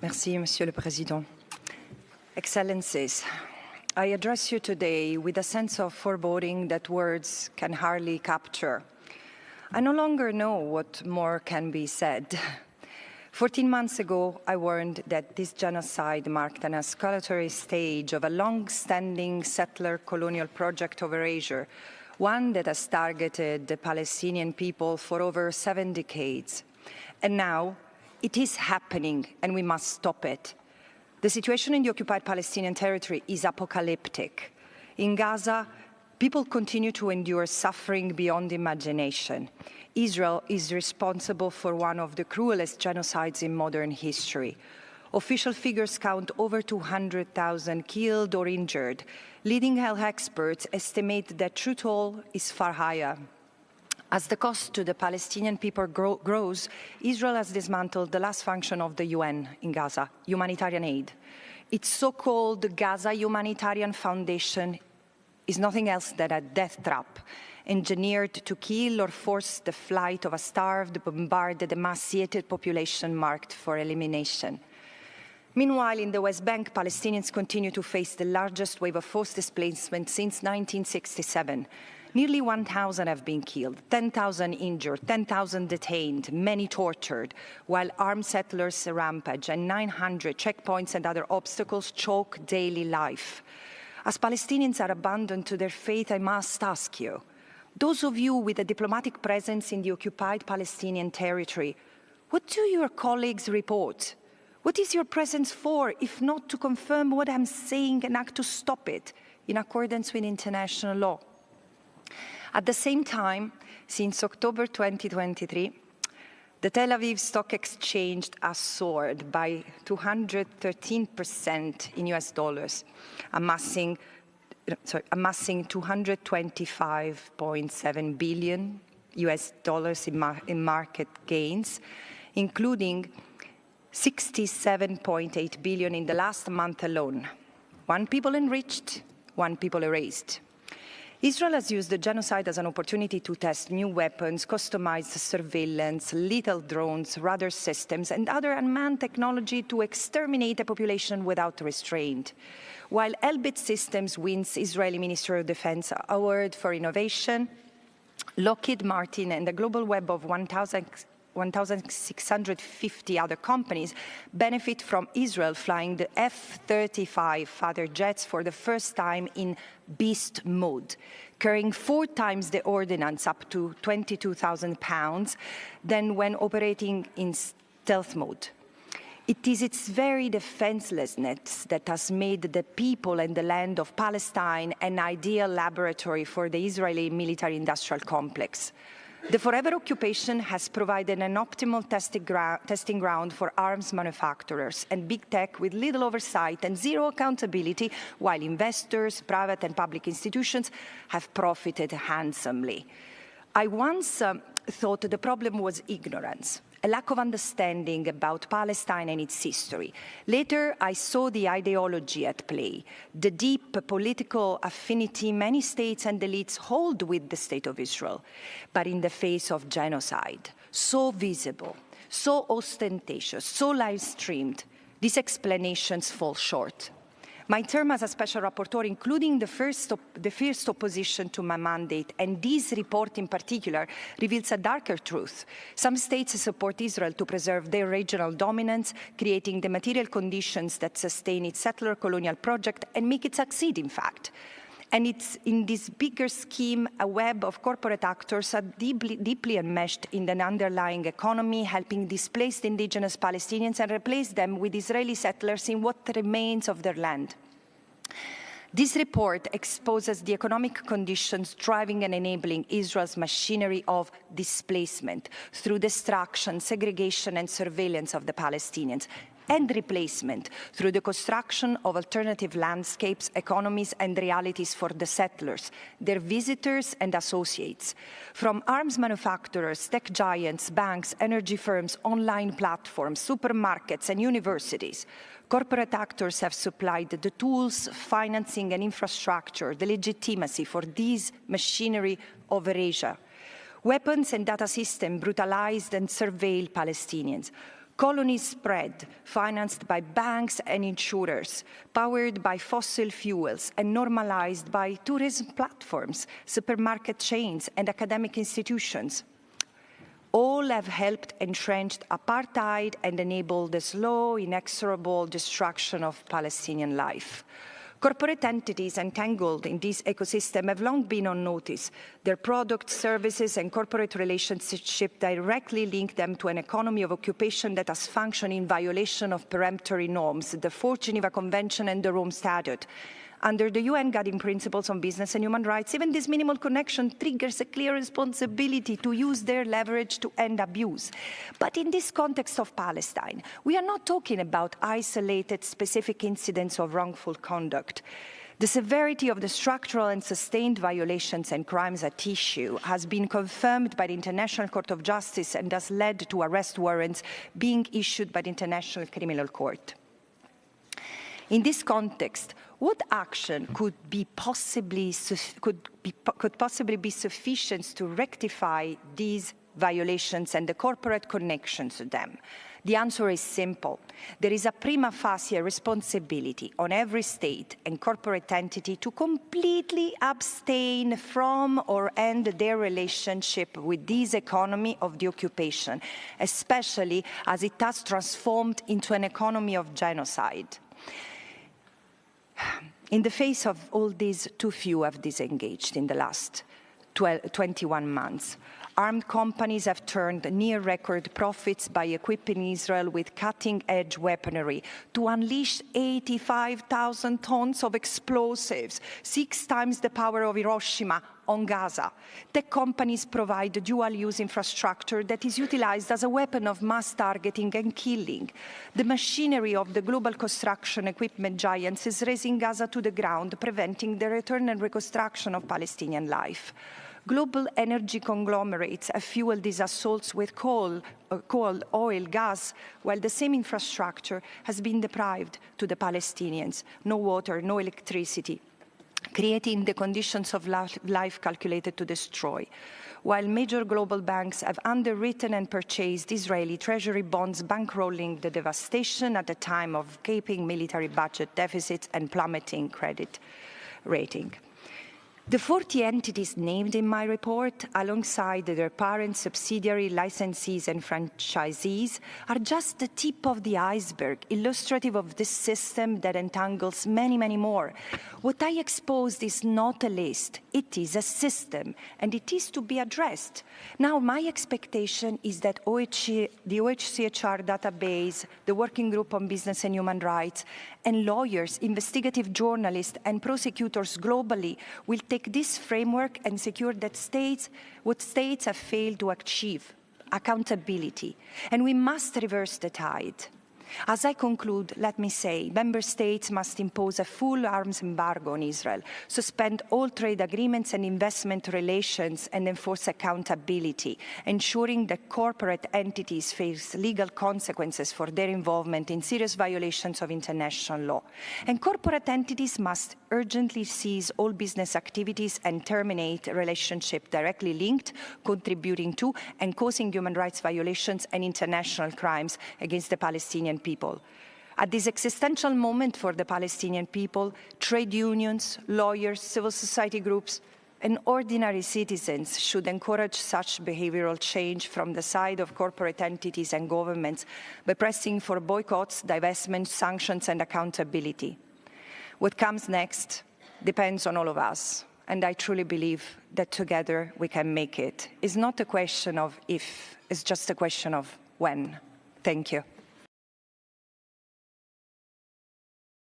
Merci, Monsieur le Président. Excellencies, I address you today with a sense of foreboding that words can hardly capture. I no longer know what more can be said. 14 months ago, I warned that this genocide marked an escalatory stage of a long-standing settler colonial project over Asia, one that has targeted the Palestinian people for over 7 decades. And now, it is happening, and we must stop it. The situation in the occupied Palestinian territory is apocalyptic. In Gaza, people continue to endure suffering beyond imagination. Israel is responsible for one of the cruelest genocides in modern history. Official figures count over 200,000 killed or injured. Leading health experts estimate that true toll is far higher. As the cost to the Palestinian people grows, Israel has dismantled the last function of the UN in Gaza, humanitarian aid. Its so-called Gaza Humanitarian Foundation is nothing else than a death trap, engineered to kill or force the flight of a starved, bombarded, emaciated population marked for elimination. Meanwhile, in the West Bank, Palestinians continue to face the largest wave of forced displacement since 1967. Nearly 1,000 have been killed, 10,000 injured, 10,000 detained, many tortured, while armed settlers rampage and 900 checkpoints and other obstacles choke daily life. As Palestinians are abandoned to their fate, I must ask you, those of you with a diplomatic presence in the occupied Palestinian territory, what do your colleagues report? What is your presence for, if not to confirm what I'm saying and act to stop it in accordance with international law? At the same time, since October 2023, the Tel Aviv Stock Exchange has soared by 213% in US dollars, amassing 225.7 billion US dollars in market gains, including 67.8 billion in the last month alone. One people enriched, one people erased. Israel has used the genocide as an opportunity to test new weapons, customized surveillance, lethal drones, radar systems, and other unmanned technology to exterminate a population without restraint. While Elbit Systems wins Israeli Ministry of Defense Award for Innovation, Lockheed Martin and the global web of 1,650 other companies benefit from Israel flying the F-35 fighter jets for the first time in beast mode, carrying 4 times the ordnance up to 22,000 pounds than when operating in stealth mode. It is its very defenselessness that has made the people and the land of Palestine an ideal laboratory for the Israeli military-industrial complex. The forever occupation has provided an optimal testing ground for arms manufacturers and big tech with little oversight and zero accountability, while investors, private and public institutions have profited handsomely. I once thought the problem was ignorance, a lack of understanding about Palestine and its history. Later, I saw the ideology at play, the deep political affinity many states and elites hold with the State of Israel. But in the face of genocide, so visible, so ostentatious, so live-streamed, these explanations fall short. My term as a special rapporteur, including the fierce opposition to my mandate, and this report in particular, reveals a darker truth. Some states support Israel to preserve their regional dominance, creating the material conditions that sustain its settler colonial project and make it succeed, in fact. And it's in this bigger scheme, a web of corporate actors are deeply enmeshed in the underlying economy, helping displaced indigenous Palestinians and replace them with Israeli settlers in what remains of their land. This report exposes the economic conditions driving and enabling Israel's machinery of displacement through destruction, segregation, and surveillance of the Palestinians, and replacement through the construction of alternative landscapes, economies, and realities for the settlers, their visitors and associates. From arms manufacturers, tech giants, banks, energy firms, online platforms, supermarkets, and universities, corporate actors have supplied the tools, financing, and infrastructure, the legitimacy for this machinery of Asia. Weapons and data systems brutalized and surveilled Palestinians. Colonies spread, financed by banks and insurers, powered by fossil fuels and normalized by tourism platforms, supermarket chains and academic institutions. All have helped entrench apartheid and enabled the slow, inexorable destruction of Palestinian life. Corporate entities entangled in this ecosystem have long been on notice. Their products, services, and corporate relationship directly link them to an economy of occupation that has functioned in violation of peremptory norms, the Fourth Geneva Convention and the Rome Statute. Under the UN Guiding Principles on Business and Human Rights, even this minimal connection triggers a clear responsibility to use their leverage to end abuse. But in this context of Palestine, we are not talking about isolated, specific incidents of wrongful conduct. The severity of the structural and sustained violations and crimes at issue has been confirmed by the International Court of Justice and has led to arrest warrants being issued by the International Criminal Court. In this context, what action could possibly be sufficient to rectify these violations and the corporate connections to them? The answer is simple. There is a prima facie responsibility on every state and corporate entity to completely abstain from or end their relationship with this economy of the occupation, especially as it has transformed into an economy of genocide. In the face of all this, too few have disengaged in the last 21 months. Armed companies have turned near-record profits by equipping Israel with cutting-edge weaponry to unleash 85,000 tons of explosives, 6 times the power of Hiroshima, on Gaza. Tech companies provide dual-use infrastructure that is utilized as a weapon of mass targeting and killing. The machinery of the global construction equipment giants is raising Gaza to the ground, preventing the return and reconstruction of Palestinian life. Global energy conglomerates have fueled these assaults with coal, oil, gas, while the same infrastructure has been deprived to the Palestinians. No water, no electricity, creating the conditions of life calculated to destroy. While major global banks have underwritten and purchased Israeli treasury bonds, bankrolling the devastation at a time of gaping military budget deficits and plummeting credit rating. The 40 entities named in my report, alongside their parent, subsidiary, licensees, and franchisees, are just the tip of the iceberg, illustrative of this system that entangles many, many more. What I exposed is not a list. It is a system, and it is to be addressed. Now, my expectation is that the OHCHR database, the Working Group on Business and Human Rights, and lawyers, investigative journalists, and prosecutors globally will take this framework and secure that what states have failed to achieve, accountability. And we must reverse the tide. As I conclude, let me say, member states must impose a full arms embargo on Israel, suspend all trade agreements and investment relations, and enforce accountability, ensuring that corporate entities face legal consequences for their involvement in serious violations of international law. And corporate entities must urgently cease all business activities and terminate relationships directly linked, contributing to, and causing human rights violations and international crimes against the Palestinian people. At this existential moment for the Palestinian people, trade unions, lawyers, civil society groups, and ordinary citizens should encourage such behavioral change from the side of corporate entities and governments by pressing for boycotts, divestments, sanctions, and accountability. What comes next depends on all of us, and I truly believe that together we can make it. It's not a question of if, it's just a question of when. Thank you.